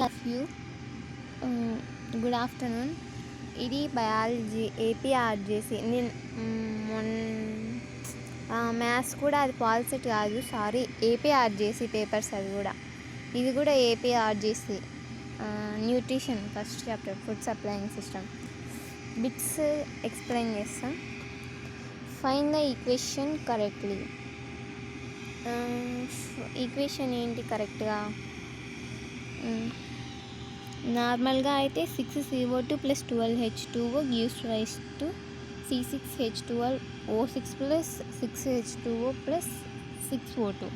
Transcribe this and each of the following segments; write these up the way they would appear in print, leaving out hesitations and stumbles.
Of you good afternoon. ఇది biology APRJC. నేను maths కూడా అది పాల్సెట్ కాదు, సారీ, ఏపీఆర్జేసి పేపర్స్. అది కూడా ఇది కూడా APRJC. Nutrition first chapter, food supplying system. Bits explain చేస్తాం. Find the equation correctly. Equation ఏంటి కరెక్ట్గా? నార్మల్గా అయితే 6CO2 + 12H2O gives rise to C6H12O6 + 6H2O + 6O2.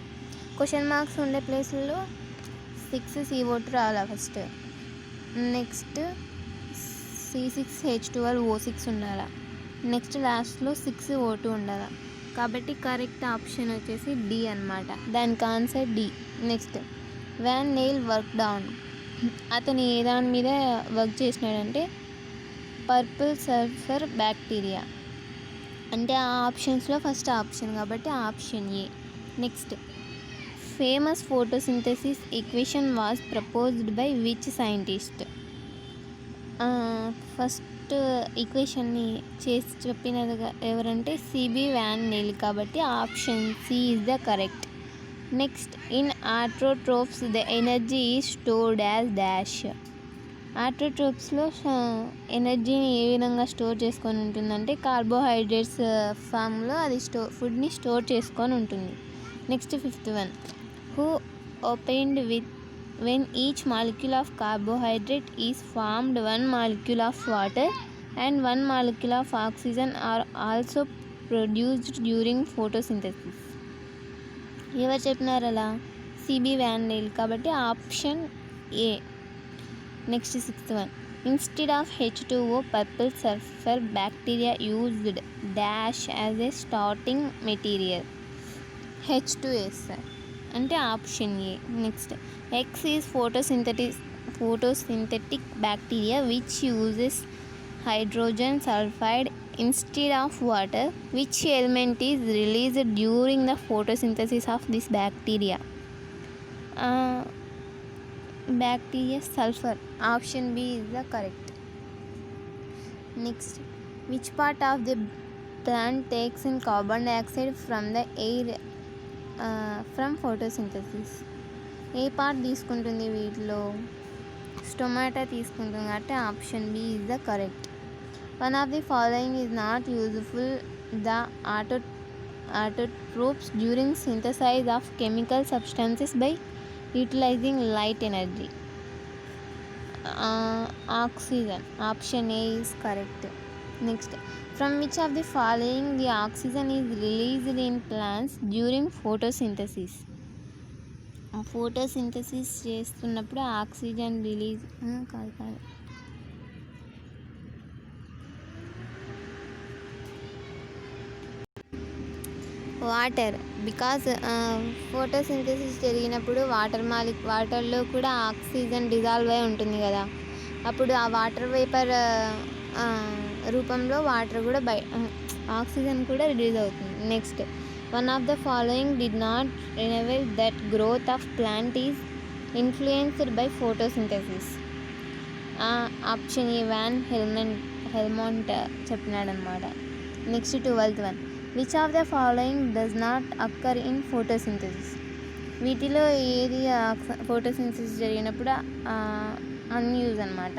Question marks ఉండే ప్లేస్లో 6CO2 రావాలా ఫస్ట్, నెక్స్ట్ C6H12O6 ఉండాలా, నెక్స్ట్ లాస్ట్లో 6O2 ఉండాలా. కాబట్టి కరెక్ట్ ఆప్షన్ వచ్చేసి డి అనమాట. దానికి answer D. Next, Van Niel work down. అతను ఏ దాని మీద వర్క్ చేసినాడంటే పర్పుల్ సల్ఫర్ బ్యాక్టీరియా. అంటే ఆ ఆప్షన్స్లో ఫస్ట్ ఆప్షన్ కాబట్టి option A. Next, famous photosynthesis equation was proposed by which scientist. First ఈక్వేషన్ని చేసి చెప్పినది ఎవరంటే సిబి వ్యాన్ నెయిల్. కాబట్టి option C is the correct. Next, in autotrophs the energy is stored as dash. ఆటోట్రోప్స్లో ఎనర్జీని ఏ విధంగా స్టోర్ చేసుకొని ఉంటుందంటే కార్బోహైడ్రేట్స్ ఫామ్లో అది ఫుడ్ని స్టోర్ చేసుకొని ఉంటుంది. Next, fifth one, who opened with when each molecule of carbohydrate is formed, 1 molecule of water and 1 molecule of oxygen are also produced during photosynthesis. ఎవరు చెప్పినారు అలా? C B van nail. కాబట్టి option A. Next, sixth one, instead of H2O purple sulphur bacteria used dash as a starting material. H2S అంటే option A. Next, X is photosynthetic bacteria which uses hydrogen sulphide instead of water. Which element is released during the photosynthesis of this bacteria? Bacteria sulphur. Option B is the correct. Next, which part of the plant takes in carbon dioxide from the air from photosynthesis? ఏ part తీసుకుంటుంది వీటిలో? Stomata తీసుకుంటుంది. కాబట్టి option B is the correct. One of the following is not useful the autotrophs during synthesize of chemical substances by utilizing light energy. Oxygen. Option A is correct. Next, from which of the following the oxygen is released in plants during photosynthesis? Photosynthesis చేస్తున్నప్పుడు oxygen release కాదు water. Because photosynthesis జరిగినప్పుడు వాటర్లో కూడా oxygen dissolve అయి ఉంటుంది కదా, అప్పుడు ఆ వాటర్ వేపర్ రూపంలో వాటర్ కూడా ఆక్సిజన్ కూడా రిలీజ్ అవుతుంది. Next, one of the following did not reveal that growth of plant is influenced by photosynthesis. Option A Van Helmont చెప్పినాడనమాట. Next, 12th one, which of the following does not occur in photosynthesis? వీటిలో ఏది photosynthesis జరిగినప్పుడు unused అనమాట.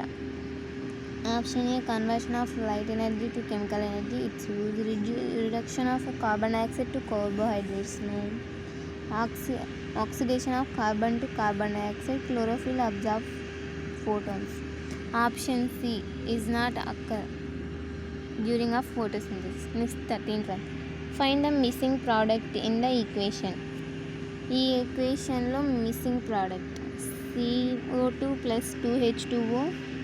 Option A conversion of light energy to chemical energy, it's use reduction of carbon dioxide to carbohydrates, oxidation of carbon to carbon dioxide, chlorophyll absorb photons. Option C is not occur during a photosynthesis. Next, 13th one, find the missing product in the equation. ఈ ఈక్వేషన్లో missing product CO2 + 2H2O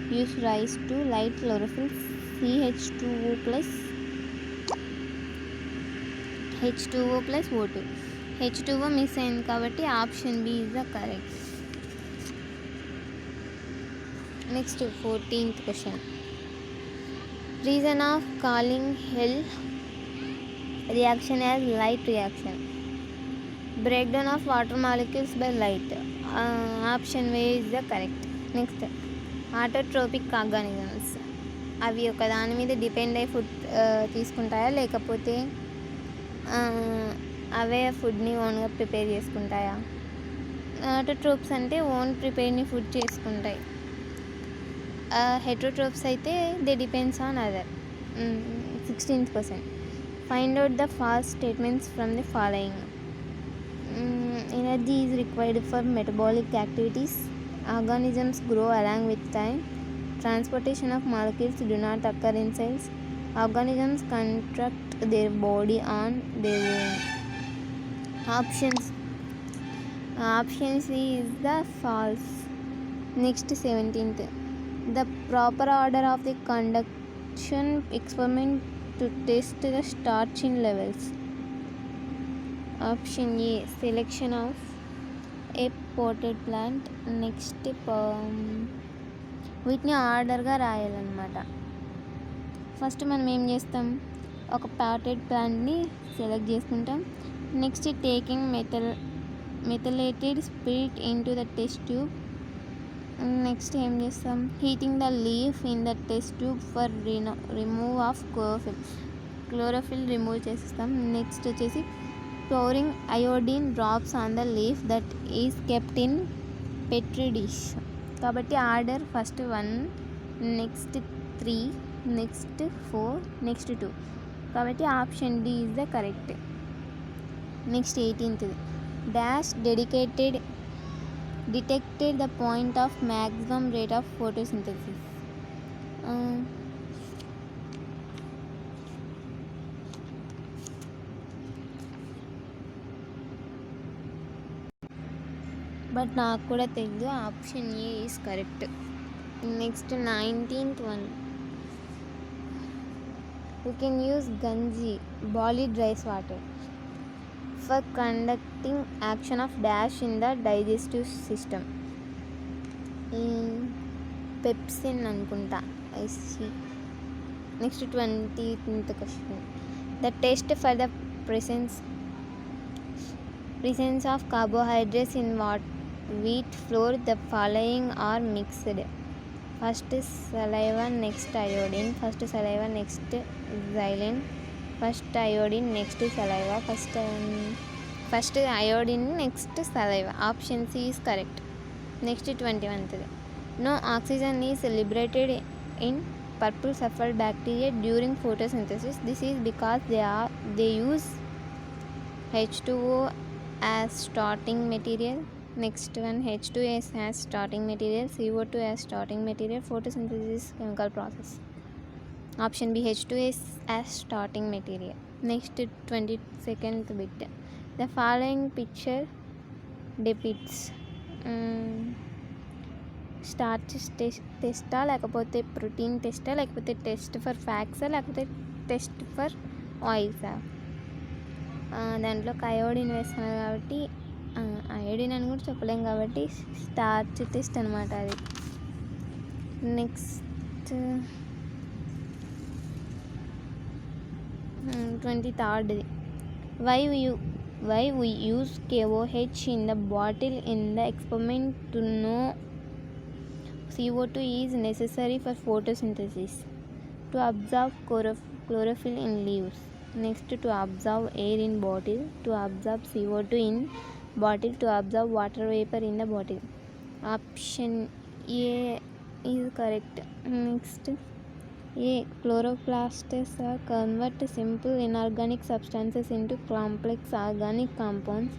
gives rise to light chlorophyll. CH2O + H2O + O2. H2O miss అయింది కాబట్టి option B is the correct. Next, 14th question, reason of calling Hill reaction as light reaction. Breakdown of water molecules by light. Option A is the correct. Next autotrophic organisms. అవి ఒక దాని మీద depend అయ్యి food తీసుకుంటాయా, లేకపోతే అవే ఫుడ్ని ఓన్గా prepare చేసుకుంటాయా? Autotrophs అంటే own ప్రిపేర్ని food చేసుకుంటాయి. హెటరోట్రోప్స్ అయితే they depends on other. 16%. Find out the false statements from the following. Energy is required for metabolic activities. Organisms grow along with time. Transportation of molecules do not occur in cells. Organisms contract their body on their own. Options. Option C is the false. Next 17th. The proper order of the conduction experiment to test the starching levels. Option A, selection of a potted plant. Next వీటిని ఆర్డర్గా రాయాలన్నమాట. First మనం ఏం చేస్తాం, ఒక potted ప్లాంట్ని select చేసుకుంటాం. Next taking methylated spirit into the test tube. Next ఏం చేస్తాం, heating the leaf in the test tube for remove of chlorophyll remove చేస్తాం. నెక్స్ట్ వచ్చేసి pouring iodine drops on the leaf that is kept in petri dish. కాబట్టి order first 1, next 3, next 4, next 2. కాబట్టి option D is the correct. Next 18th. Dash detected the point of maximum rate of photosynthesis. But నాకు కూడా తెలియదు. Option A is correct. Next 19th one. You can use ganji boiled rice water for conducting action of dash in the digestive system. Pepsin అనుకుంటా. I see. Next 20th question. The test for the presence of carbohydrates in wheat flour, the following are mixed. First saliva, next iodine. First saliva, next xylene. First iodine, next saliva. First iodine, next saliva. Option C is correct. Next 21th. No oxygen is liberated in purple sulfur bacteria during photosynthesis. This is because they use H2O as starting material. Next one, H2S as starting material, CO2 as starting material. Photosynthesis chemical process. Option B, H2S as starting material. Next 22nd bit. The following picture depicts starch టెస్టా, లేకపోతే protein టెస్టా, లేకపోతే test for ఫ్యాట్సా, లేకపోతే test for ఆయిల్సా? దాంట్లో iodine వేస్తున్నారు కాబట్టి iodine అని కూడా చెప్పలేం కాబట్టి స్టార్చ్ టెస్ట్ అనమాట అది. Next 23rd. Why we use KOH in the bottle in the experiment to know CO2 is necessary for photosynthesis. To absorb chlorophyll in leaves. Next, to absorb air in bottle. To absorb CO2 in bottle. To absorb water vapor in the bottle. Option A is correct. Next, A, chloroplasts convert simple inorganic substances into complex organic compounds.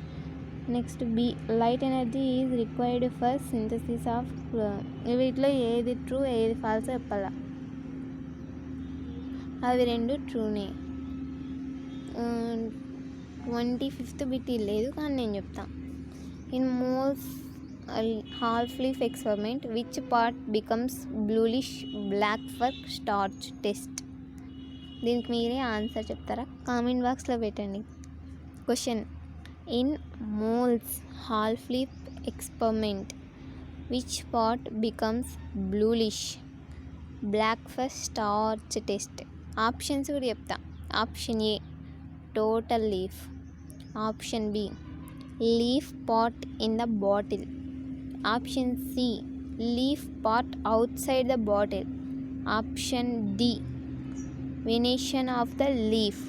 Next, B, light energy is required for synthesis of వీటిలో ఏది true ఏది falls చెప్పాలా? అవి రెండు ట్రూనే. 25th bit లేదు కానీ నేను చెప్తా. In Moll's half leaf experiment which part becomes bluish black for starch test? దీనికి మీరే ఆన్సర్ చెప్తారా? కామెంట్ బాక్స్లో పెట్టండి. Question, in Moll's half leaf experiment which part becomes bluish black for starch test? Options కూడా చెప్తా. Option A, total leaf. Option B, leaf part in the bottle. Option C, leaf part outside the bottle? Option D venation of the leaf.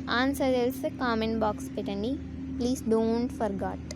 Answer తెలిస్తే comment box పెట్టండి. Please don't forgot.